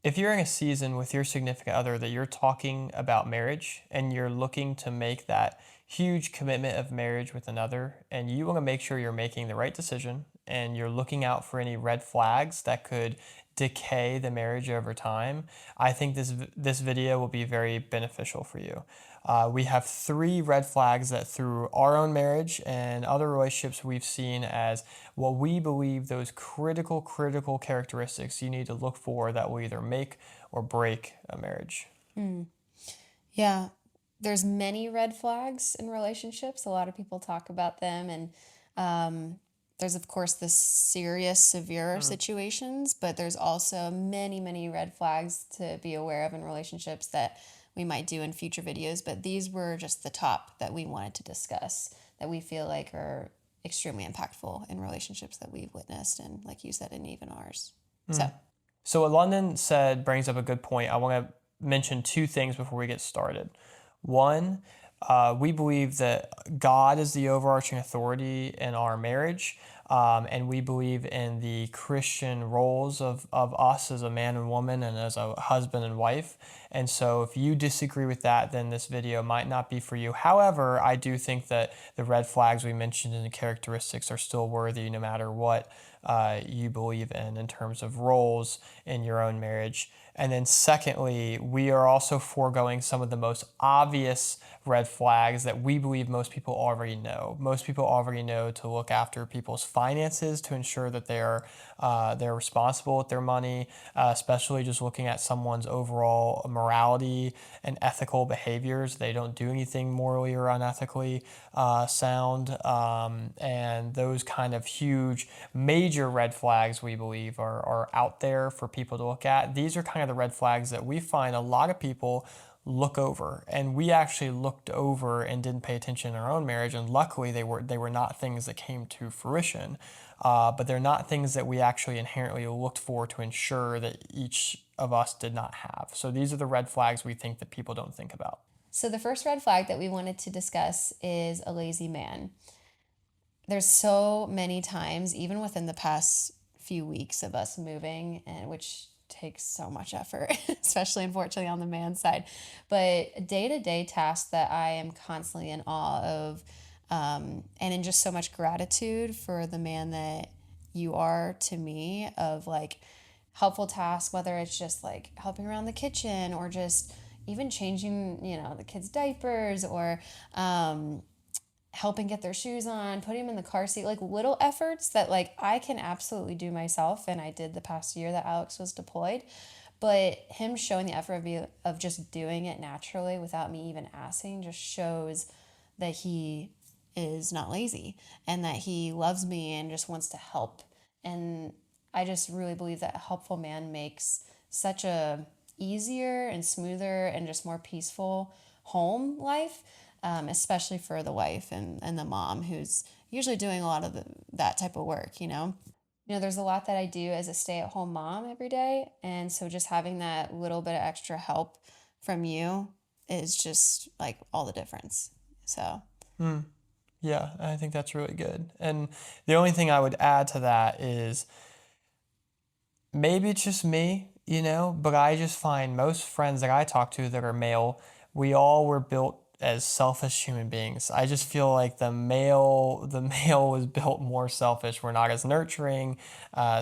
If you're in a season with your significant other that you're talking about marriage and you're looking to make that huge commitment of marriage with another, and you want to make sure you're making the right decision and you're looking out for any red flags that could decay the marriage over time, I think this video will be very beneficial for you. We have three red flags that through our own marriage and other relationships we've seen as what we believe those critical characteristics you need to look for that will either make or break a marriage. Yeah, there's many red flags in relationships. A lot of people talk about them, and there's of course the serious, severe Mm. situations, but there's also many red flags to be aware of in relationships that we might do in future videos. But these were just the top that we wanted to discuss that we feel like are extremely impactful in relationships that we've witnessed, and like you said, in even ours. So, So what London said brings up a good point. I want to mention two things before we get started. One, we believe that God is the overarching authority in our marriage, and we believe in the Christian roles of us as a man and woman and as a husband and wife. And so if you disagree with that, then this video might not be for you. However, I do think that the red flags we mentioned and the characteristics are still worthy no matter what you believe in terms of roles in your own marriage. And then, secondly, we are also foregoing some of the most obvious red flags that we believe most people already know. Most people already know to look after people's finances to ensure that they're responsible with their money, especially just looking at someone's overall morality and ethical behaviors. They don't do anything morally or unethically sound, and those kind of huge, major red flags we believe are out there for people to look at. These are kind of the red flags that we find a lot of people look over, and we actually looked over and didn't pay attention in our own marriage, and luckily they were not things that came to fruition, but they're not things that we actually inherently looked for to ensure that each of us did not have. So these are the red flags we think that people don't think about. so the first red flag that we wanted to discuss is a lazy man. There's so many times, even within the past few weeks of us moving, and which takes so much effort, especially unfortunately on the man's side. But day-to-day tasks that I am constantly in awe of, and in just so much gratitude for the man that you are to me, of like helpful tasks, whether it's just like helping around the kitchen or just even changing, the kids' diapers, or helping get their shoes on, putting them in the car seat, like little efforts that like I can absolutely do myself, and I did the past year that Alex was deployed. But him showing the effort of just doing it naturally without me even asking just shows that he is not lazy and that he loves me and just wants to help. And I just really believe that a helpful man makes such a easier and smoother and just more peaceful home life, especially for the wife and the mom who's usually doing a lot of that type of work, there's a lot that I do as a stay-at-home mom every day, and so just having that little bit of extra help from you is just like all the difference. So, Yeah, I think that's really good. And the only thing I would add to that is maybe it's just me, but I just find most friends that I talk to that are male, we all were built as selfish human beings. I just feel like the male was built more selfish. We're not as nurturing,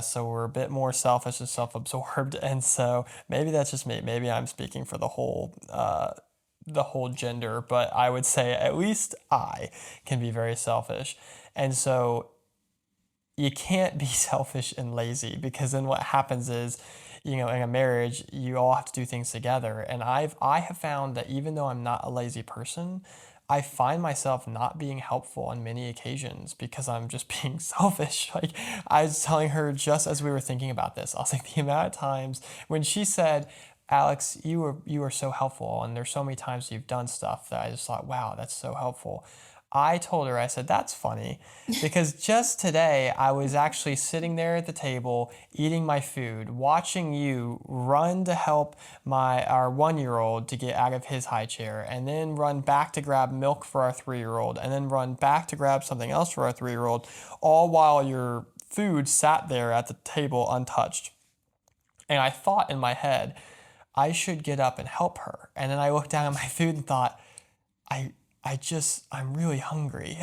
so we're a bit more selfish and self-absorbed. And so maybe that's just me. Maybe I'm speaking for the whole gender, but I would say at least I can be very selfish. And so you can't be selfish and lazy because then what happens is, in a marriage, you all have to do things together. And I have found that even though I'm not a lazy person, I find myself not being helpful on many occasions because I'm just being selfish. Like I was telling her just as we were thinking about this, I was like the amount of times when she said, Alex, you are so helpful, and there's so many times you've done stuff that I just thought, wow, that's so helpful. I told her, I said, that's funny because just today I was actually sitting there at the table eating my food, watching you run to help our 1-year-old to get out of his high chair, and then run back to grab milk for our 3-year-old, and then run back to grab something else for our 3-year-old, all while your food sat there at the table untouched. And I thought in my head, I should get up and help her. And then I looked down at my food and thought, I'm really hungry.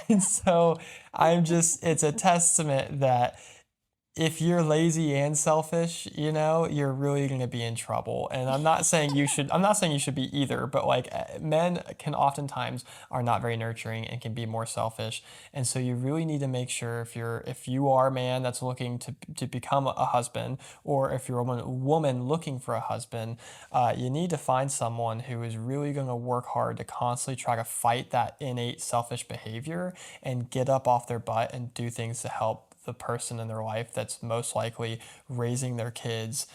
And so it's a testament that if you're lazy and selfish, you're really going to be in trouble. And I'm not saying you should be either, but like men can oftentimes are not very nurturing and can be more selfish. And so you really need to make sure if you are a man that's looking to become a husband, or if you're a woman looking for a husband, you need to find someone who is really going to work hard to constantly try to fight that innate selfish behavior and get up off their butt and do things to help the person in their life that's most likely raising their kids,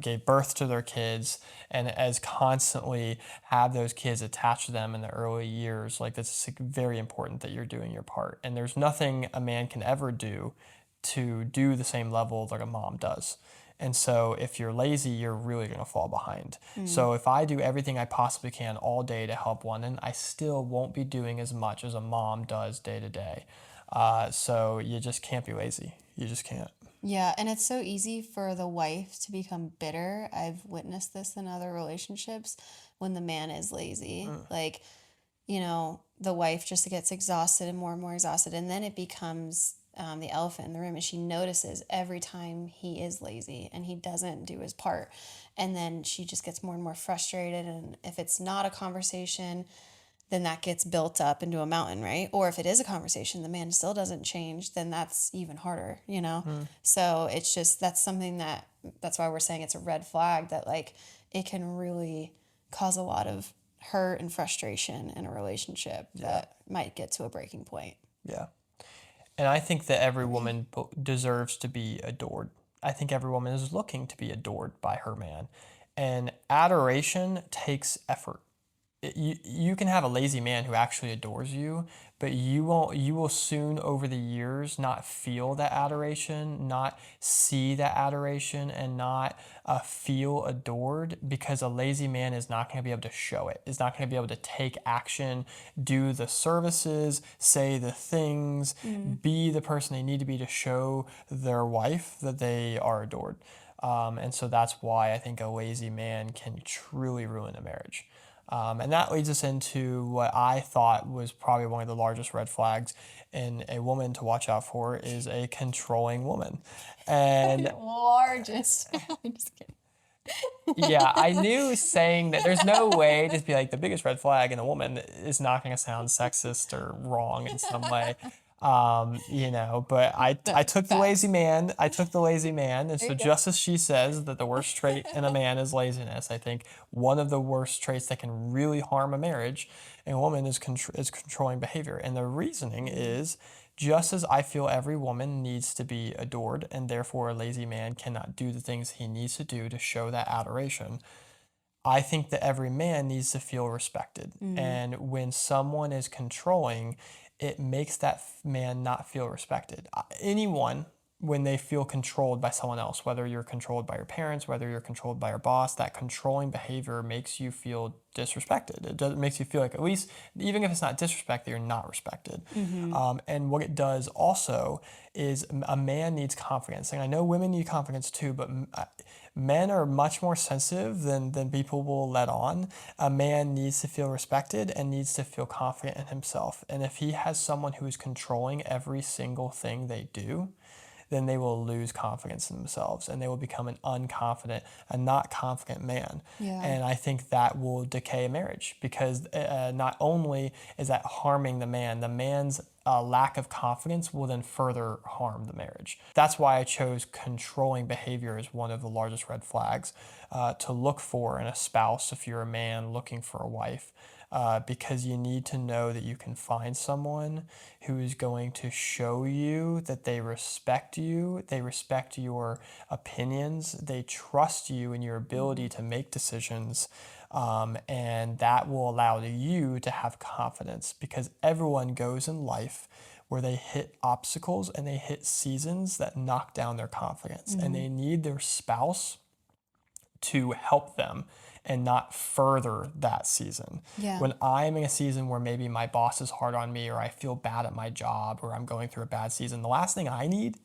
gave birth to their kids, and as constantly have those kids attached to them in the early years. Like, that's very important that you're doing your part. And there's nothing a man can ever do to do the same level that a mom does. And so if you're lazy, you're really going to fall behind. So if I do everything I possibly can all day to help one, and I still won't be doing as much as a mom does day to day. So you just can't be lazy. You just can't. Yeah, and it's so easy for the wife to become bitter. I've witnessed this in other relationships when the man is lazy. Like, the wife just gets exhausted and more exhausted. And then it becomes the elephant in the room. And she notices every time he is lazy and he doesn't do his part. And then she just gets more and more frustrated. And if it's not a conversation, then that gets built up into a mountain, right? Or if it is a conversation, the man still doesn't change, then that's even harder. So it's just, that's why we're saying it's a red flag, that like it can really cause a lot of hurt and frustration in a relationship that might get to a breaking point. Yeah. And I think that every woman deserves to be adored. I think every woman is looking to be adored by her man. And adoration takes effort. You can have a lazy man who actually adores you, but you will soon over the years not feel that adoration, not see that adoration, and not feel adored, because a lazy man is not going to be able to show it. Is not going to be able to take action, do the services, say the things, be the person they need to be to show their wife that they are adored. And so that's why I think a lazy man can truly ruin a marriage. And that leads us into what I thought was probably one of the largest red flags in a woman to watch out for, is a controlling woman. And Largest. I'm just kidding. yeah, I knew saying that there's no way to be like the biggest red flag in a woman is not going to sound sexist or wrong in some way. But I took the lazy man. I took the lazy man. And so just as she says that the worst trait in a man is laziness, I think one of the worst traits that can really harm a marriage in a woman is controlling behavior. And the reasoning is, just as I feel every woman needs to be adored, and therefore a lazy man cannot do the things he needs to do to show that adoration, I think that every man needs to feel respected. And when someone is controlling, it makes that man not feel respected. Anyone, when they feel controlled by someone else, whether you're controlled by your parents, whether you're controlled by your boss, that controlling behavior makes you feel disrespected. Makes you feel like, at least, even if it's not disrespect, that you're not respected. And what it does also is a man needs confidence. And I know women need confidence too, but men are much more sensitive than people will let on. A man needs to feel respected and needs to feel confident in himself. And if he has someone who is controlling every single thing they do, then they will lose confidence in themselves and they will become an unconfident, a not confident man. Yeah. And I think that will decay a marriage, because not only is that harming the man's lack of confidence will then further harm the marriage. That's why I chose controlling behavior as one of the largest red flags to look for in a spouse if you're a man looking for a wife. Because you need to know that you can find someone who is going to show you that they respect your opinions, they trust you and your ability to make decisions, and that will allow you to have confidence, because everyone goes in life where they hit obstacles and they hit seasons that knock down their confidence, and they need their spouse to help them and not further that season. Yeah. When I'm in a season where maybe my boss is hard on me, or I feel bad at my job, or I'm going through a bad season, the last thing I need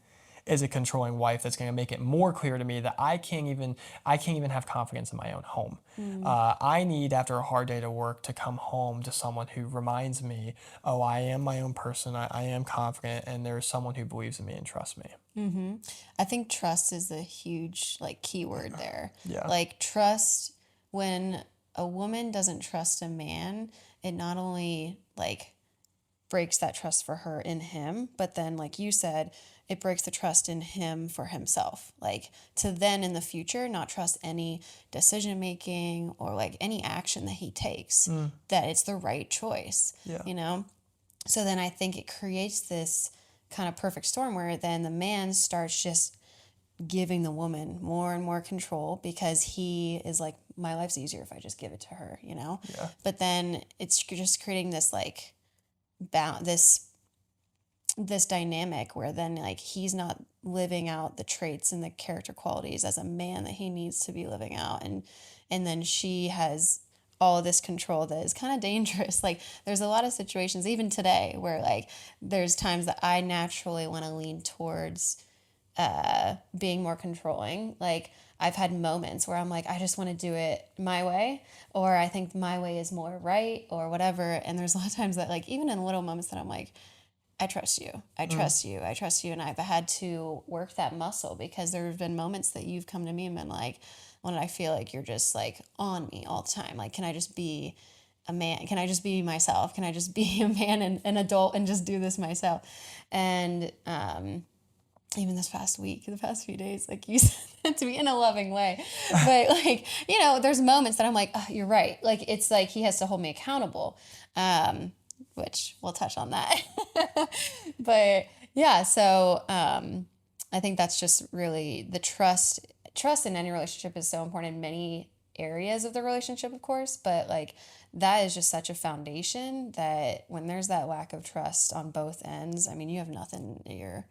is a controlling wife that's going to make it more clear to me that I can't even have confidence in my own home. I need, after a hard day to work, to come home to someone who reminds me, oh, I am my own person. I am confident, and there's someone who believes in me and trusts me. I think trust is a huge like keyword there. Yeah. Like trust, when a woman doesn't trust a man, it not only like breaks that trust for her in him, but then like you said, it breaks the trust in him for himself. Like to then in the future not trust any decision making or like any action that he takes, that it's the right choice. Yeah. You know? So then I think it creates this kind of perfect storm where then the man starts just giving the woman more and more control because he is like, my life's easier if I just give it to her, you know? Yeah. But then it's just creating this like this dynamic where then like he's not living out the traits and the character qualities as a man that he needs to be living out, and then she has all of this control that is kind of dangerous. Like there's a lot of situations even today where like there's times that I naturally want to lean towards being more controlling. Like I've had moments where I'm like, I just want to do it my way, or I think my way is more right, or whatever. And there's a lot of times that like even in little moments that I'm like, I trust you, I trust you, I trust you, and I've had to work that muscle because there have been moments that you've come to me and been like, when I feel like you're just like on me all the time. Like, can I just be a man? Can I just be myself? Can I just be a man and an adult and just do this myself? And even this past week, the past few days, like you said to me in a loving way. But like, you know, there's moments that I'm like, oh, you're right. Like, it's like he has to hold me accountable, which we'll touch on that. But yeah, so I think that's just really the trust. Trust in any relationship is so important in many areas of the relationship, of course, but like that is just such a foundation that when there's that lack of trust on both ends, I mean, you have nothing that you're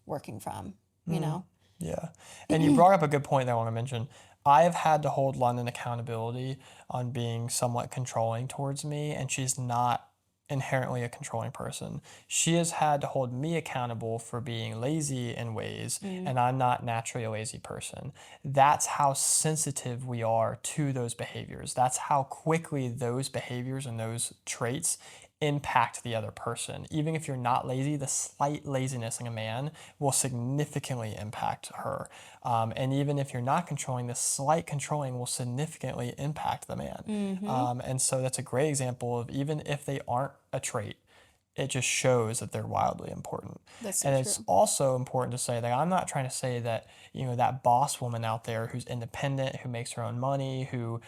working from, you know? Yeah. And you brought up a good point that I want to mention. I have had to hold London accountability on being somewhat controlling towards me, and she's not inherently a controlling person. She has had to hold me accountable for being lazy in ways, and I'm not naturally a lazy person. That's how sensitive we are to those behaviors. That's how quickly those behaviors and those traits impact the other person. Even if you're not lazy, the slight laziness in a man will significantly impact her. And even if you're not controlling, the slight controlling will significantly impact the man. And so that's a great example of even if they aren't a trait, it just shows that they're wildly important. That's so And true. it's also important to say that I'm not trying to say that, that boss woman out there who's independent, who makes her own money, who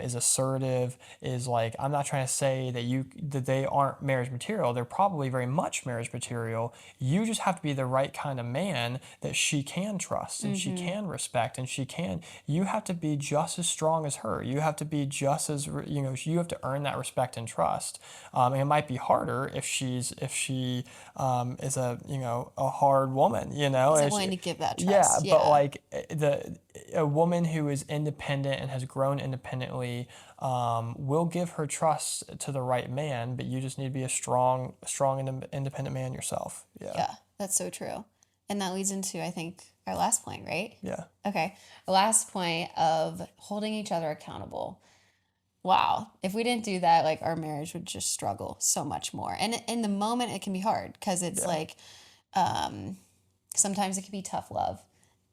is assertive, is like, I'm not trying to say that they aren't marriage material. They're probably very much marriage material. You just have to be the right kind of man that she can trust and she can respect and you have to be just as strong as her. You have to be just as, you have to earn that respect and trust. And it might be harder if she is a hard woman, Isn't and willing to give that yeah, trust. but Yeah. like a woman who is independent and has grown independently will give her trust to the right man, but you just need to be a strong, independent man yourself. Yeah. Yeah, that's so true. And that leads into, I think, our last point, right? Yeah. Okay. The last point of holding each other accountable. Wow. If we didn't do that, like our marriage would just struggle so much more. And in the moment, it can be hard because it's Yeah. like sometimes it can be tough love.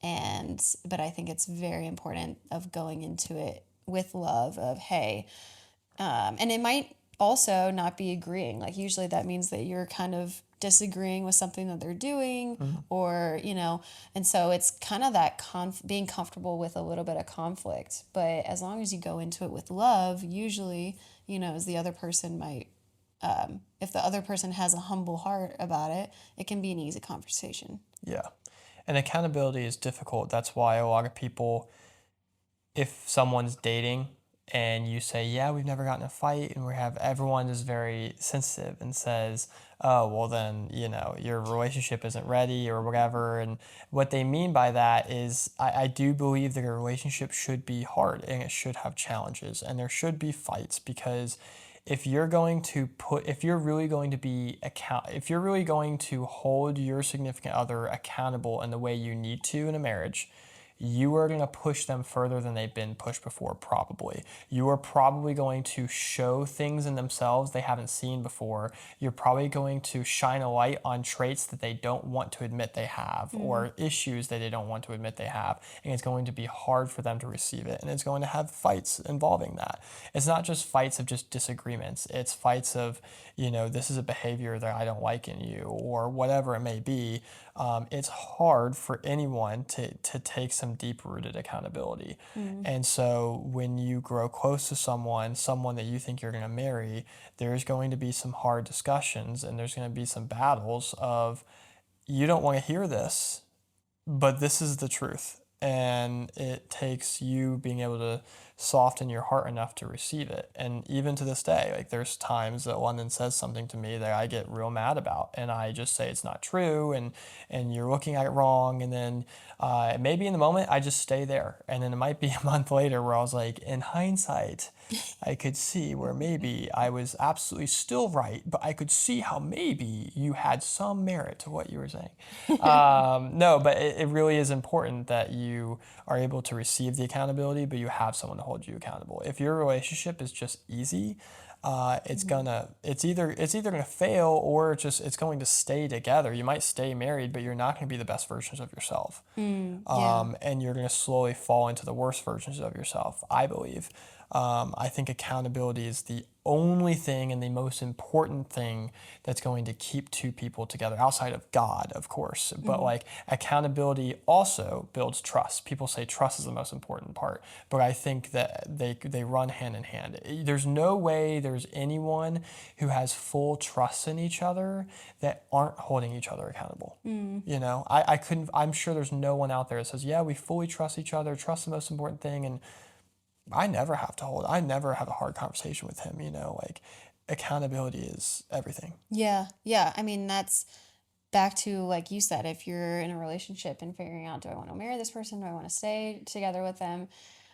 But I think it's very important of going into it with love of, hey, and it might also not be agreeing. Like usually that means that you're kind of disagreeing with something that they're doing or, and so it's kind of that being comfortable with a little bit of conflict. But as long as you go into it with love, usually, as the other person might, if the other person has a humble heart about it, it can be an easy conversation. Yeah. And accountability is difficult. That's why a lot of people, if someone's dating and you say, yeah, we've never gotten in a fight, and everyone is very sensitive and says, oh, well then, your relationship isn't ready or whatever. And what they mean by that is I do believe that a relationship should be hard and it should have challenges and there should be fights, because if you're going to if you're really going to if you're really going to hold your significant other accountable in the way you need to in a marriage, you are going to push them further than they've been pushed before, probably. You are probably going to show things in themselves they haven't seen before. You're probably going to shine a light on traits that they don't want to admit they have, or issues that they don't want to admit they have. And it's going to be hard for them to receive it. And it's going to have fights involving that. It's not just fights of just disagreements. It's fights of, this is a behavior that I don't like in you, or whatever it may be. It's hard for anyone to take some deep rooted accountability. And so when you grow close to someone that you think you're going to marry, there's going to be some hard discussions, and there's going to be some battles of, you don't want to hear this, but this is the truth. And it takes you being able to soften your heart enough to receive it. And even to this day, like, there's times that London says something to me that I get real mad about, and I just say it's not true, and you're looking at it wrong. And then maybe in the moment I just stay there, and then it might be a month later where I was like, in hindsight, I could see where maybe I was absolutely still right, but I could see how maybe you had some merit to what you were saying. No, but it really is important that you are able to receive the accountability, but you have someone to hold you accountable. If your relationship is just easy, it's either gonna fail, or it's going to stay together. You might stay married, but you're not going to be the best versions of yourself, and you're going to slowly fall into the worst versions of yourself, I believe. I think accountability is the only thing and the most important thing that's going to keep two people together, outside of God, of course. But like, accountability also builds trust. People say trust is the most important part, but I think that they run hand in hand. There's no way there's anyone who has full trust in each other that aren't holding each other accountable. I'm sure there's no one out there that says, yeah, we fully trust each other, trust is the most important thing, and I never have a hard conversation with him, like, accountability is everything. Yeah. Yeah. I mean, that's back to, like you said, if you're in a relationship and figuring out, do I want to marry this person? Do I want to stay together with them?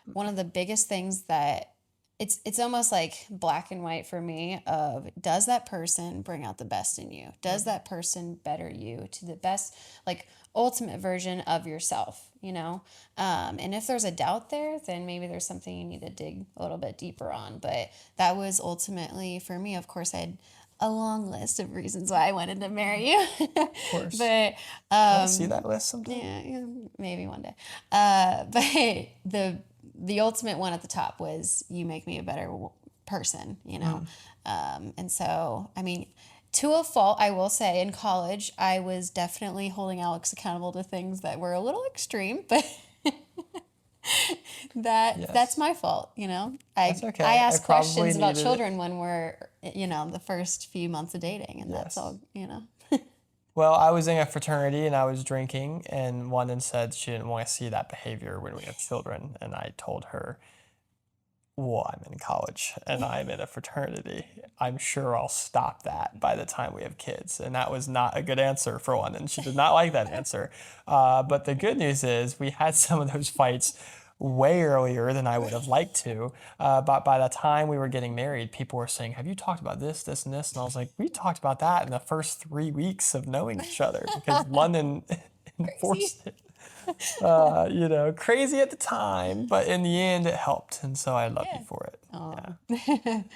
One of the biggest things that it's almost like black and white for me of, does that person bring out the best in you? Does that person better you to the best, like, ultimate version of yourself, and if there's a doubt there, then maybe there's something you need to dig a little bit deeper on. But that was ultimately for me. Of course, I had a long list of reasons why I wanted to marry you. Of course. But Can I see that list sometime? yeah, maybe one day. But the ultimate one at the top was, you make me a better person, and so, I mean, to a fault, I will say, in college, I was definitely holding Alex accountable to things that were a little extreme, but that's my fault, That's okay. I ask probably questions about needed it. children when we're, the first few months of dating, and that's Yes. all, Well, I was in a fraternity and I was drinking, and London said she didn't want to see that behavior when we have children. And I told her, well, I'm in college and I'm in a fraternity. I'm sure I'll stop that by the time we have kids. And that was not a good answer for London. She did not like that answer. But the good news is we had some of those fights way earlier than I would have liked to. But by the time we were getting married, people were saying, have you talked about this, this, and this? And I was like, we talked about that in the first 3 weeks of knowing each other, because London enforced it. Crazy at the time, but in the end it helped. And so I love you for it. Yeah.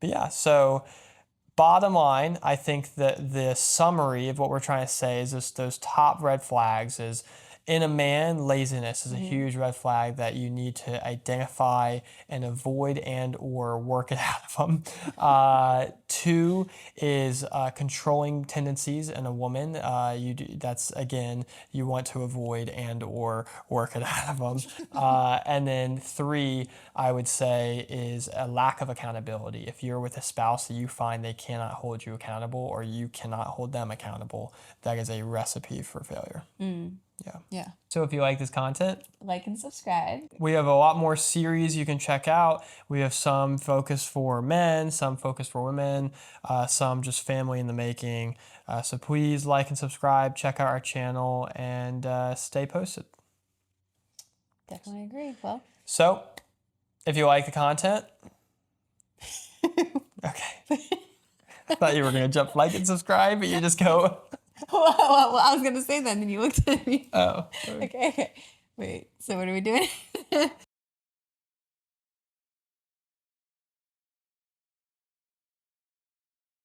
But yeah, so bottom line, I think that the summary of what we're trying to say is just those top red flags is, in a man, laziness is a huge red flag that you need to identify and avoid and or work it out of them. 2 is controlling tendencies in a woman. That's, again, you want to avoid and or work it out of them. And then 3, I would say, is a lack of accountability. If you're with a spouse that you find they cannot hold you accountable, or you cannot hold them accountable, that is a recipe for failure. Yeah. So if you like this content, like and subscribe. We have a lot more series you can check out. We have some focused for men, some focused for women, some just family in the making. So please like and subscribe, check out our channel, and stay posted. Definitely agree. Well, so if you like the content, thought you were going to jump like and subscribe, but you just go, Well, I was gonna say that, and then you looked at me. oh. Okay. Wait. So what are we doing?